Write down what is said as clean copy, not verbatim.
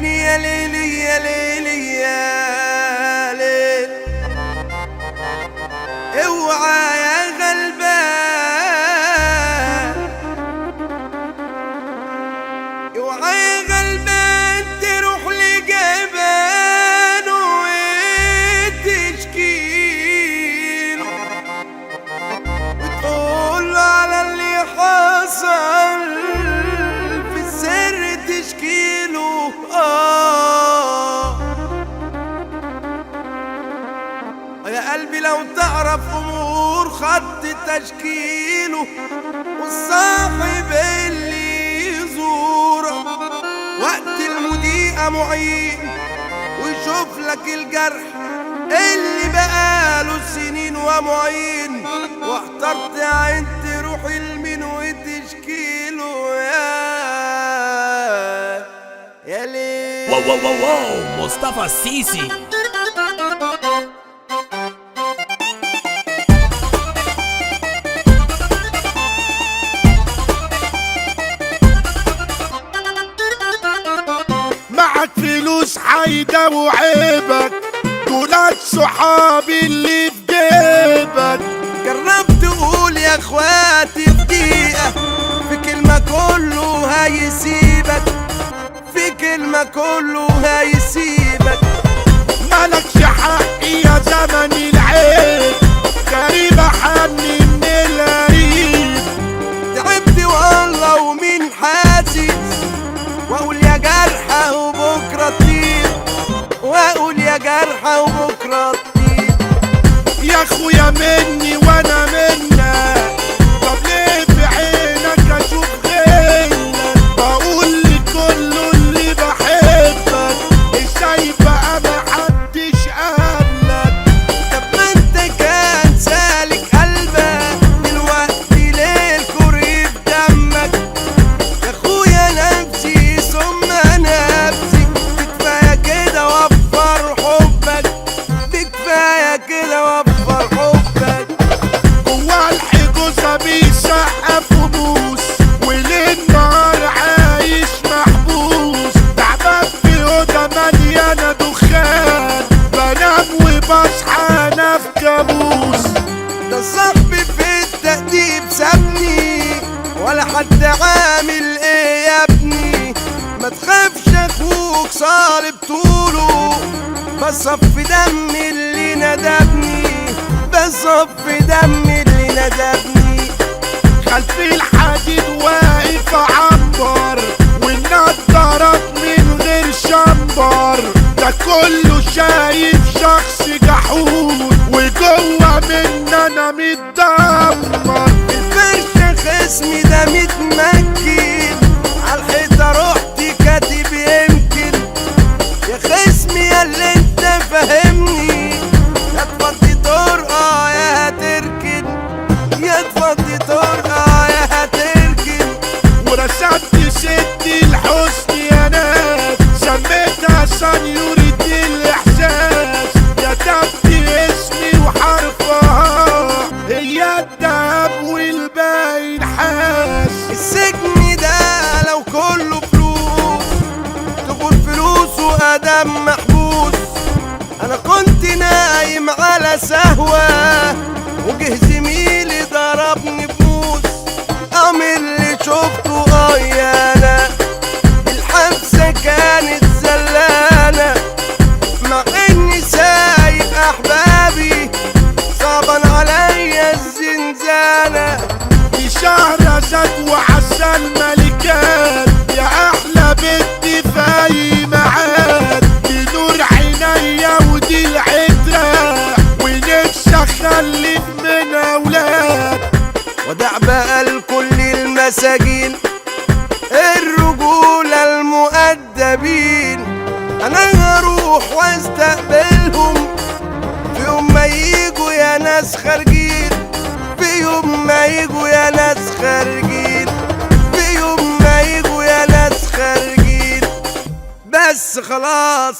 عيني يا ليلي يا ليلي يا ليل، اوعى يا غلبان، اوعى يا غلبان تروح لجبان وتشكيله وتقول على اللي حصل في السر تشكيله. يا قلبي لو تعرف امور خط تشكيله والصاحب اللي يزورك وقت المضيقة معين ويشوف لك الجرح اللي بقاله سنين ومعين، واحترت عين تروح لمين وتشكيله. يا ليه واو واو واو واو مصطفى السيسي. معك فلوس حيدة وعيبك دولات صحابي اللي في جيبك. جربت تقول يا اخواتي في دقيقة في كلمة كله هيسيبك، في كلمة كله هيسيبك. مالكش حق يا زمن العيب غريبة حني من القريب. تعبت والله ومين حاسس واقول يا جرحة وبكرة تطيب، واقول يا جرحة وبكرة تطيب. يا اخويا مني وانا منك، طب ليه في عينك اشوف غيرك؟ بقول لكله اللي بحبك ازاي بقى محدش قالك؟ طب ما انت كان سالك قلبك دلوقتي ليه الكريب دمك؟ يا اخويا نفسي ثم نفسي، بكفاية كده وفر حبك، بكفاية كده وفر حبك. جوا الحجوزة بيسقف وبوس وليل نهار عايش محبوس، تعبان في أوضة مليانة دخان بنام وبصحى أنا في كابوس. ده صاحبي في التأديب سابني ولا حد عامل ايه يا ابني؟ ما تخافش اخوك صالب طوله، بصف دم اللي ندبني، بصف دم اللي ندبني. خلف الحديد واقف عنبر والنضارات من غير شمبر، ده كله شايف شخص جحود وجوه مني انا متدمر. الفرشة خصمي ده متمكن عالحيطة رحت كاتب يمكن. يا خصمي يا اللي انت فاهمني، يا تفضي طرقة يا هتركن، يا تفضي طرقة يا هتركن. ورسمت ست الحسن يا ناس سميتها سنيورة الإحساس، كتبت اسمي وحرفها هي الدهب والباقي نحاس. السجن ده لو كله فلوس تقول فلوس وأدم محبوس. أنا كنت نايم على سهوة وجه زميلي ضربني بموس، أعمل اللي شفته يانا. الحبسة كانت زلانة مع إني سايب أحبابي، صعبان عليا الزنزانة. في شهرزاد وعسل ملكات يا أحلى بنت في أي ميعاد، دي نور عينيا ودي العترة ونفسي أخلف من أولاد. ودع بقى لكل المساجين الرجولة المؤدبين، أنا هروح واستقبلهم في يوم ما يجوا يا ناس خارجين، في يوم ما يجوا يا ناس خارجين، في يوم ما يجوا يا ناس خارجين. بس خلاص